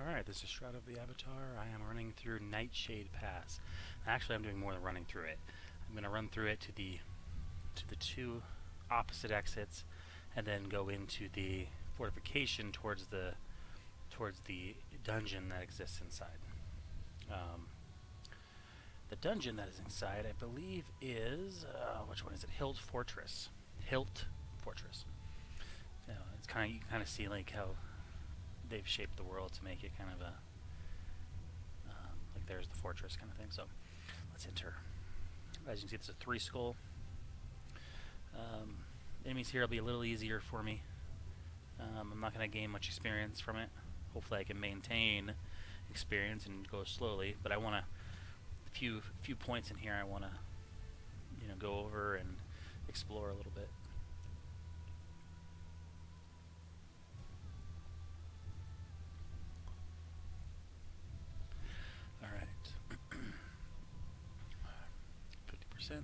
Alright, this is Shroud of the Avatar. I am running through Nightshade Pass. Actually, I'm doing more than running through it. I'm going to run through it to the two opposite exits, and then go into the fortification towards the dungeon that exists inside. The dungeon that is inside, I believe, is which one is it? Hilt Fortress. Hilt Fortress. It's kind of, you kind of see like how they've shaped the world to make it kind of a like there's the fortress kind of thing. So let's enter. As you can see, it's a 3 skull. Enemies here will be a little easier for me. I'm not going to gain much experience from it. Hopefully I can maintain experience and go slowly, but I want to few points in here I want to go over and explore a little bit. Alright. 50%.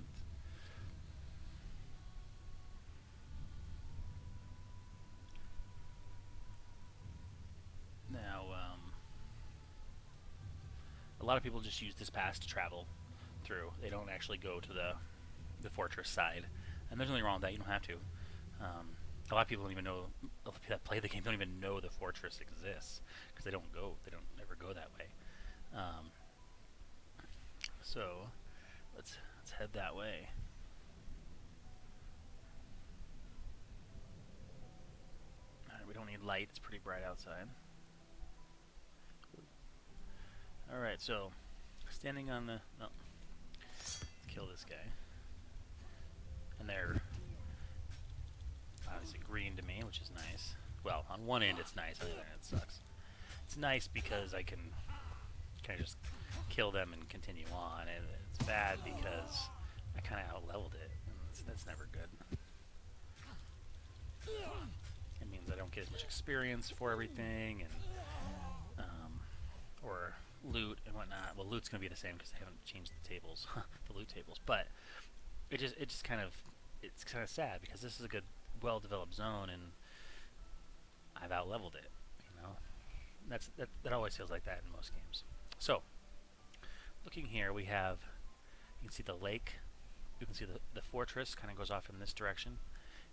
Now, a lot of people just use this pass to travel through. They don't actually go to the fortress side, and there's nothing wrong with that. You don't have to. A lot of people don't even know, that play the game don't even know the fortress exists because they don't ever go that way. So let's head that way. Alright, we don't need light. It's pretty bright outside. Alright, so standing on the... No. Let's kill this guy. And they're obviously green to me, which is nice. Well, on one end it's nice, on the other end it sucks. It's nice because I can kind of just kill them and continue on, and it's bad because I kind of out-leveled it, and that's never good. It means I don't get as much experience for everything, and or loot and whatnot. Well, loot's gonna be the same because they haven't changed the tables, the loot tables. But it's kind of sad because this is a good, well-developed zone, and I've out-leveled it. That always feels like that in most games. So, looking here, we have, you can see the lake. You can see the fortress kind of goes off in this direction.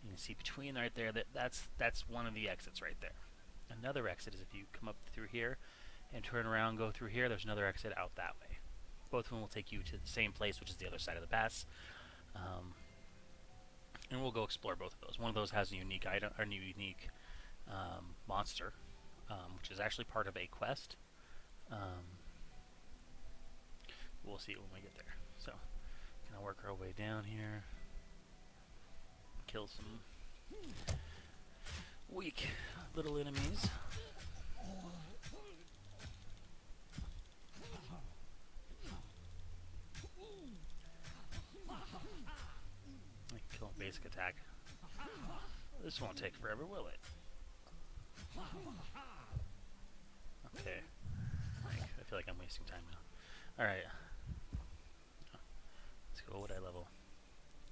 You can see between right there that's one of the exits right there. Another exit is if you come up through here and turn around, go through here, there's another exit out that way. Both of them will take you to the same place, which is the other side of the pass. And we'll go explore both of those. One of those has a unique item, or unique monster, which is actually part of a quest. We'll see it when we get there. So, gonna work our way down here, kill some weak little enemies. Kill a basic attack. This won't take forever, will it? Okay. I feel like I'm wasting time now. Alright. Let's go. What would I level?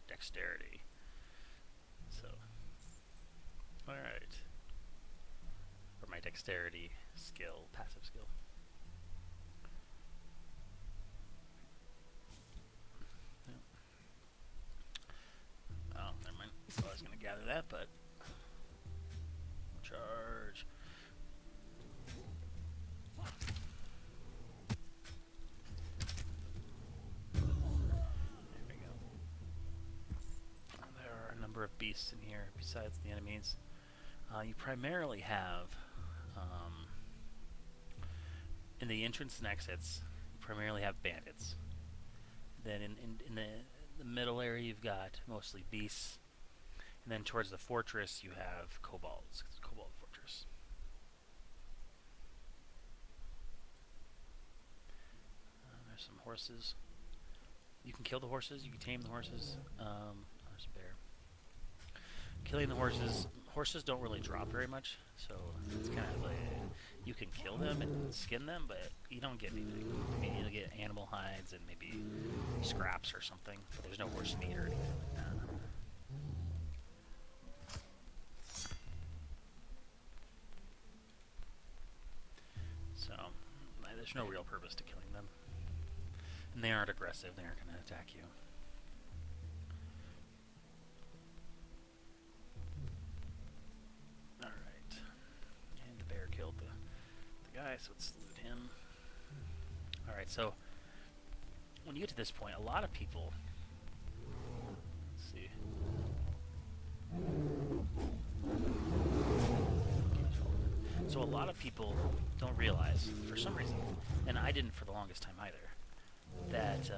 Dexterity. So. Alright. For my dexterity skill, passive skill. Oh, never mind. So I was going to gather that, but... Charge. There we go. There are a number of beasts in here besides the enemies. You primarily have, in the entrance and exits, you primarily have bandits. Then in the middle area you've got mostly beasts, and then towards the fortress you have kobolds. It's a kobold fortress. There's some horses. You can kill the horses, you can tame the horses. There's a bear. Killing the horses don't really drop very much, so it's kind of like, you can kill them and skin them, but you don't get anything. Maybe you'll get animal hides and maybe scraps or something, but there's no horse meat or anything like that. So There's no real purpose to killing them. And they aren't aggressive, they aren't going to attack you. Alright. And the bear killed the guy, so let's loot him. Alright, so when you get to this point, a lot of people... Let's see. So a lot of people don't realize, for some reason, and I didn't for the longest time either, that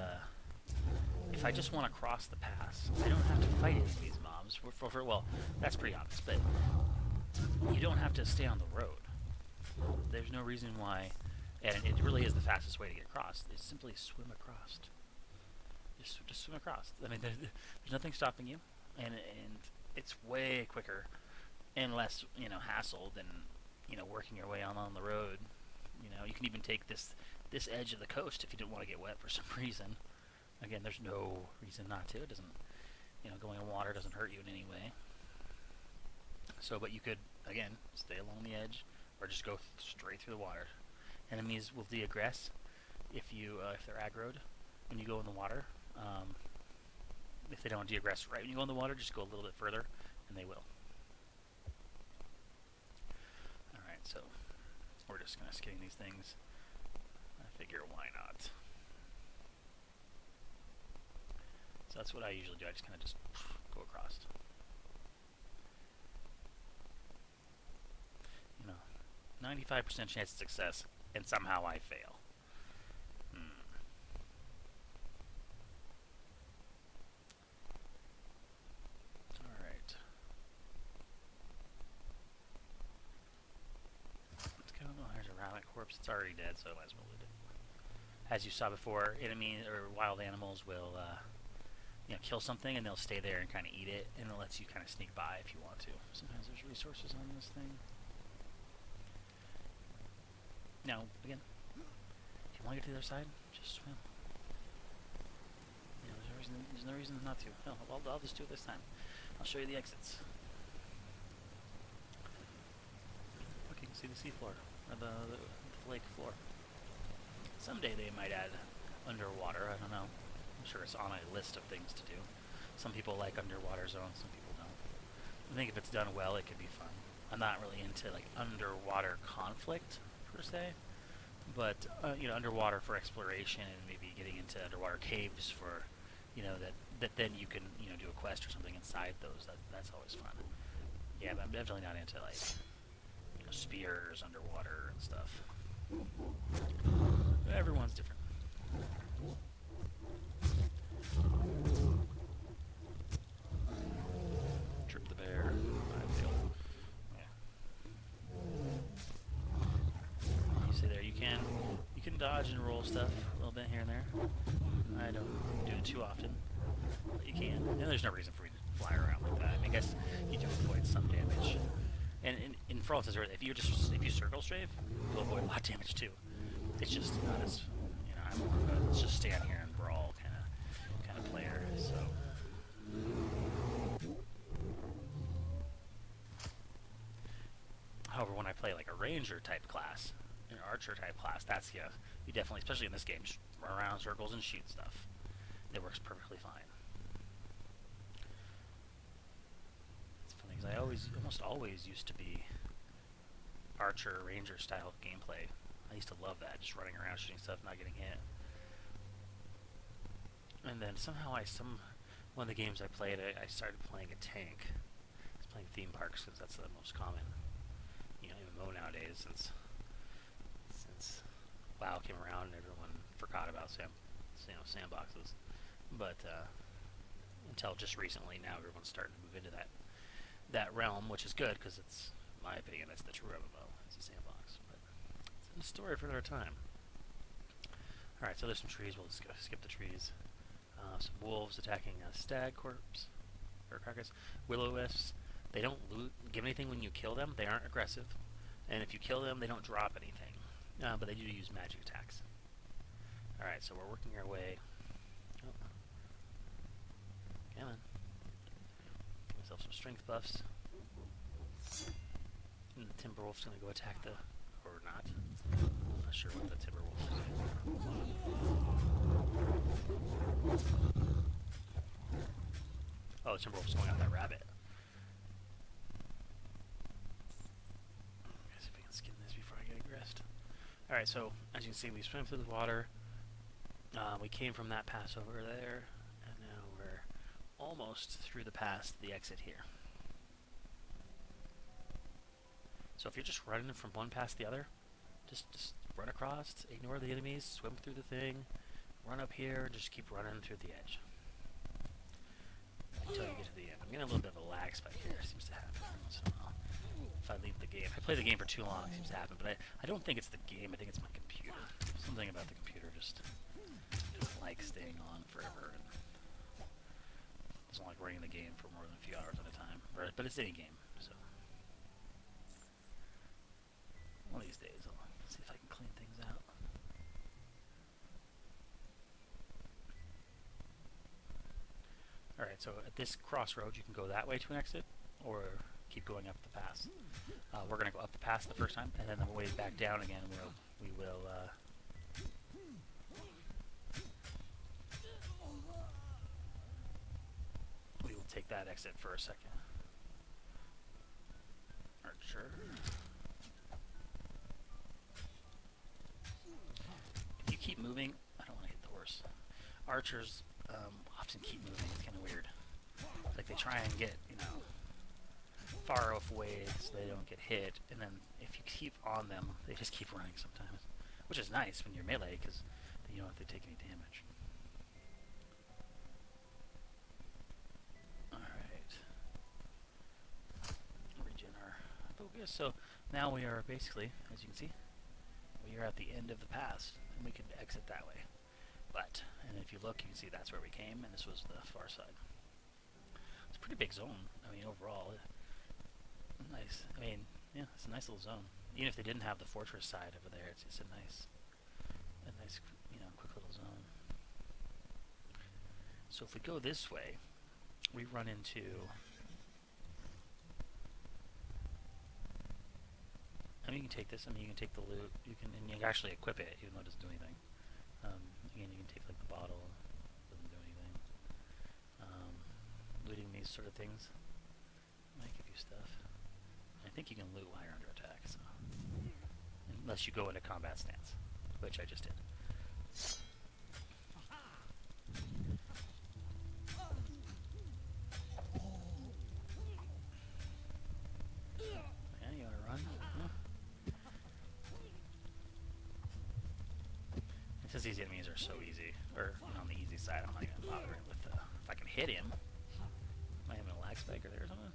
if I just want to cross the pass, I don't have to fight any of these mobs. Well, that's pretty obvious, but you don't have to stay on the road. There's no reason why, and it really is the fastest way to get across, is simply swim across. Just swim across. I mean, there's nothing stopping you, and it's way quicker and less, hassle than, working your way on the road. You can even take this edge of the coast if you didn't want to get wet for some reason. Again, there's no reason not to. It doesn't, going in water doesn't hurt you in any way. So, but you could, again, stay along the edge or just go straight through the water. Enemies will de-aggress if they're aggroed when you go in the water. If they don't de-aggress right when you go in the water, just go a little bit further, and they will. Alright, so we're just kind of skipping these things. I figure, why not? So that's what I usually do. I just kind of go across. 95% chance of success, and somehow I fail. Alright. Let's go. Oh, there's a rabbit corpse. It's already dead, so I might as well loot it. As you saw before, enemies or wild animals will kill something and they'll stay there and kind of eat it, and it lets you kind of sneak by if you want to. Sometimes there's resources on this thing. Now, again, if you want to get to the other side, just swim. There's no reason not to. No, I'll just do it this time. I'll show you the exits. Look, you can see the seafloor, or the lake floor. Someday they might add underwater, I don't know. I'm sure it's on a list of things to do. Some people like underwater zones, some people don't. I think if it's done well, it could be fun. I'm not really into like underwater conflict per se, but underwater for exploration and maybe getting into underwater caves for, that then you can do a quest or something inside those. That's always fun. Yeah, but I'm definitely not into like spears underwater and stuff. Everyone's different. Trip the bear. I failed. Yeah. You see there, you can dodge and roll stuff a little bit here and there. I don't do it too often, but you can. And there's no reason for me to fly around like that. I mean, I guess you do avoid some damage. And in for all intents and purposes, if you circle strafe, you'll avoid a lot of damage too. It's just not as I'm more of a let's just stand here and brawl kind of player. So. However, when I play like a ranger type class, an archer type class, that's you definitely, especially in this game, just run around in circles and shoot stuff. It works perfectly fine. It's funny because I almost always used to be archer ranger style gameplay. I used to love that, just running around shooting stuff, not getting hit. And then somehow one of the games I played, I started playing a tank. I was playing theme parks because that's the most common, MMO nowadays since WoW came around and everyone forgot about sandboxes. But until just recently, now everyone's starting to move into that realm, which is good because it's, in my opinion, that's the true MMO. It's a sandbox, but it's a story for another time. All right, so there's some trees. We'll just skip the trees. Some wolves attacking a stag corpse or carcass. Will-o-wisps. They don't give anything when you kill them. They aren't aggressive, and if you kill them, they don't drop anything. But they do use magic attacks. All right, so we're working our way. Oh. Come on. Give myself some strength buffs. And the Timberwolf's gonna go attack or not. I'm not not sure what the timber wolf is doing. Oh, the timber wolf's going after that rabbit. See if we can skin this before I get aggressed. Alright, so as you can see, we swam through the water. We came from that pass over there, and now we're almost through the pass to the exit here. So if you're just running from one pass to the other, just run across, ignore the enemies, swim through the thing, run up here, and just keep running through the edge until you get to the end. I'm getting a little bit of a lag spike here. It seems to happen every once in a while. If I leave the game, if I play the game for too long, it seems to happen. But I don't think it's the game. I think it's my computer. Something about the computer just doesn't like staying on forever and doesn't like running the game for more than a few hours at a time. But it's any game, so one of these days I'll see if I can clean things out. Alright, so at this crossroads you can go that way to an exit, or keep going up the pass. We're going to go up the pass the first time, and then on the way back down again we will take that exit for a second. Archer. If you keep moving, I don't want to hit the horse. Archers often keep moving. It's kind of weird. Like they try and get, you know, far off away so they don't get hit, and then if you keep on them, they just keep running sometimes, which is nice when you're melee because you don't have to take any damage. Alright. Regen our focus. So now we are basically, as you can see, we are at the end of the pass, and we can exit that way. But, and if you look, you can see that's where we came, and this was the far side. It's a pretty big zone. I mean, overall, nice. I mean, yeah, it's a nice little zone. Even if they didn't have the fortress side over there, it's just a nice, you know, quick little zone. So if we go this way, we run into. I mean, you can take this. I mean, you can take the loot. You can, and you can actually equip it, even though it doesn't do anything. Again, you can take like the bottle. Doesn't do anything. Looting these sort of things might give you stuff. I think you can loot while you're under attack, so unless you go into combat stance, which I just did. Yeah, you wanna run? Yeah. It's just these enemies are so easy, or you know, on the easy side. I'm not even bothering with the. If I can hit him, might have a lag spiker there or something.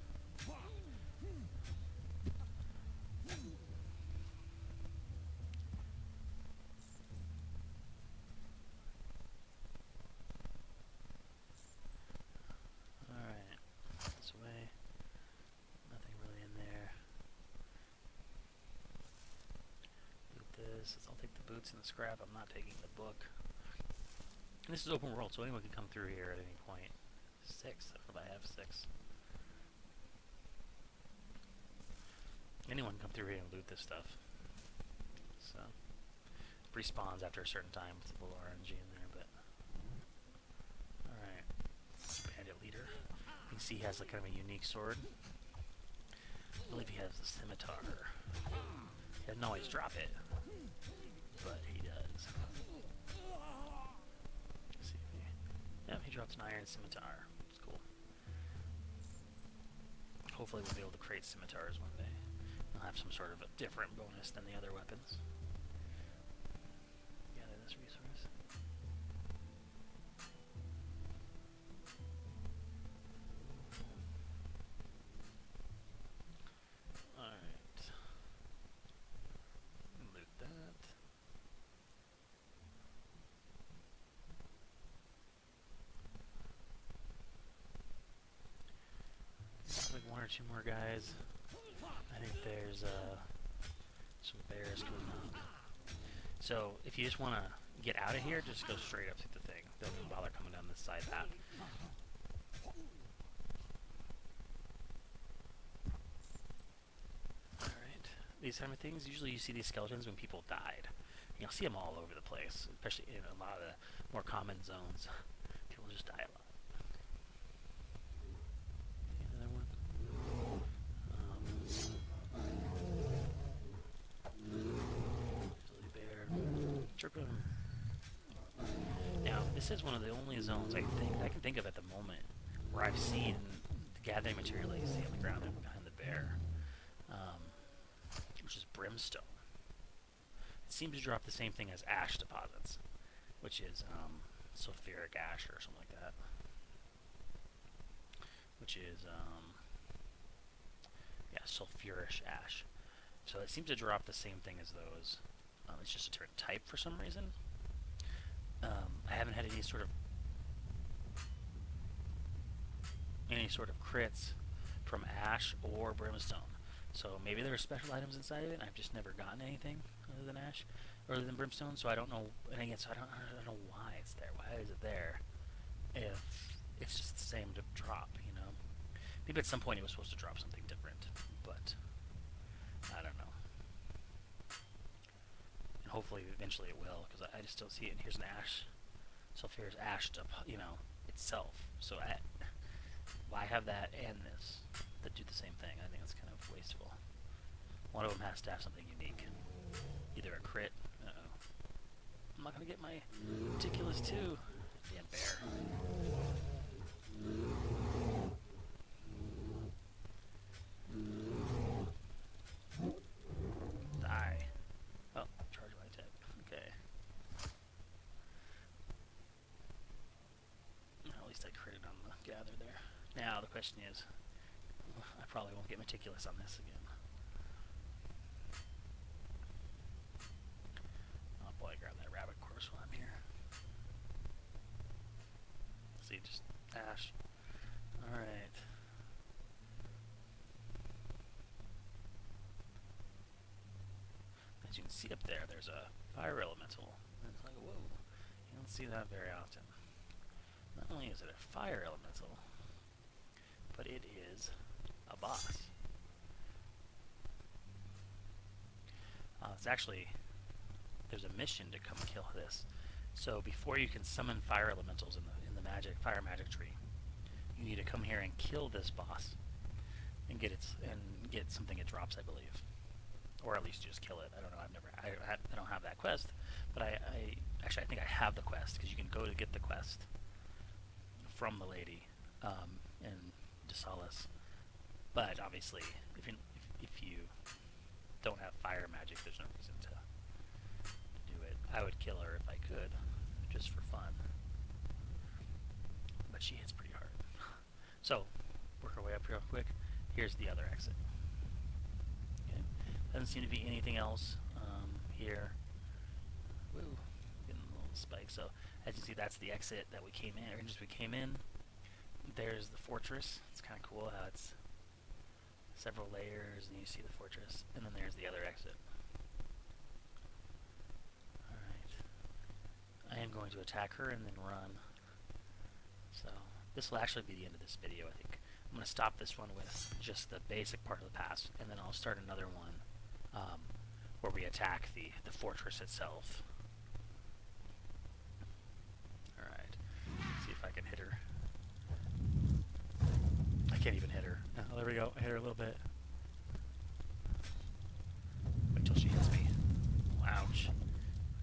I'll take the boots and the scrap. I'm not taking the book. And this is open world, so anyone can come through here at any point. 6. I don't know if I have 6. Anyone can come through here and loot this stuff. So, respawns after a certain time with a little RNG in there, but. Alright. Bandit leader. You can see he has like kind of a unique sword. I believe he has the scimitar. He doesn't always drop it, but he does. Let's see if he, yeah, he drops an iron scimitar. It's cool. Hopefully we'll be able to create scimitars one day. They'll have some sort of a different bonus than the other weapons. Gather this resource. Alright. Loot that. Like 1 or 2 more guys. I think there's some bears coming up. So if you just want to get out of here, just go straight up through the thing. Don't even bother coming down this side path. Alright. These kind of things, usually you see these skeletons when people died. You'll see them all over the place, especially in a lot of the more common zones. People just die a lot. Another one. Grizzly bear. Chirping. Now, this is one of the only zones I can think of at the moment where I've seen the gathering material that you see on the ground behind the bear, which is brimstone. It seems to drop the same thing as ash deposits, which is sulfuric ash or something like that, which is yeah, sulfuric ash. So it seems to drop the same thing as those. It's just a different type for some reason. I haven't had any sort of crits from ash or brimstone. So maybe there are special items inside of it, and I've just never gotten anything other than ash, or other than brimstone. So I don't know. And again, so I don't know why it's there. Why is it there? If it's just the same drop, you know? Maybe at some point it was supposed to drop something different, but I don't know. And hopefully, eventually, it will, because I just don't see it. And here's an ash. Sulfuric ash, you know, itself. So why have that and this that do the same thing? I think that's kind of wasteful. One of them has to have something unique. Either a crit. Uh-oh. I'm not going to get my meticulous too. Damn bear. Die. Oh, charge my attack. Okay. At least I critted on the gather there. Now the question is, I probably won't get meticulous on this again. I'll probably grab that rabbit course while I'm here. See, just ash. Alright. As you can see up there, there's a fire elemental. And it's like, whoa. You don't see that very often. Not only is it a fire elemental, but it is a boss. It's actually, there's a mission to come kill this. So before you can summon fire elementals in the fire magic tree, you need to come here and kill this boss and get something it drops, I believe, or at least just kill it. I don't know. I don't have that quest, but I think I have the quest, because you can go to get the quest from the lady in DeSalis. But obviously, if you don't have fire magic, there's no reason to do it. I would kill her if I could, just for fun. But she hits pretty hard. So, work our way up here real quick. Here's the other exit. Okay. Doesn't seem to be anything else here. Woo, getting a little spike. So, as you see, that's the exit that we came in, or just we came in. There's the fortress. It's kind of cool how it's several layers, and you see the fortress, and then there's the other exit. Alright. I am going to attack her and then run. So, this will actually be the end of this video, I think. I'm going to stop this one with just the basic part of the pass, and then I'll start another one where we attack the fortress itself. Alright. See if I can hit her. I can't even hit her. Oh, there we go. I hit her a little bit. Wait till she hits me. Ouch.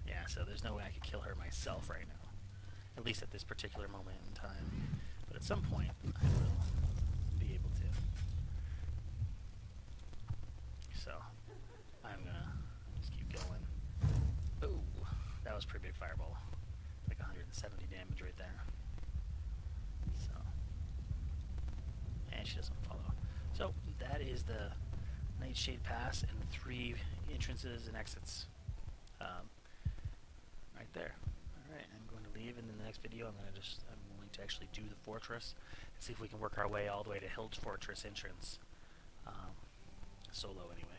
Yeah, so there's no way I could kill her myself right now. At least at this particular moment in time. But at some point, I will be able to. So, I'm gonna just keep going. Ooh, that was a pretty big fireball. Like 170 damage right there. So, and she doesn't follow. So, that is the Nightshade Pass and the 3 entrances and exits. Right there. Alright, I'm going to leave in the next video. I'm going to actually do the fortress and see if we can work our way all the way to Hild's Fortress entrance. Solo anyway.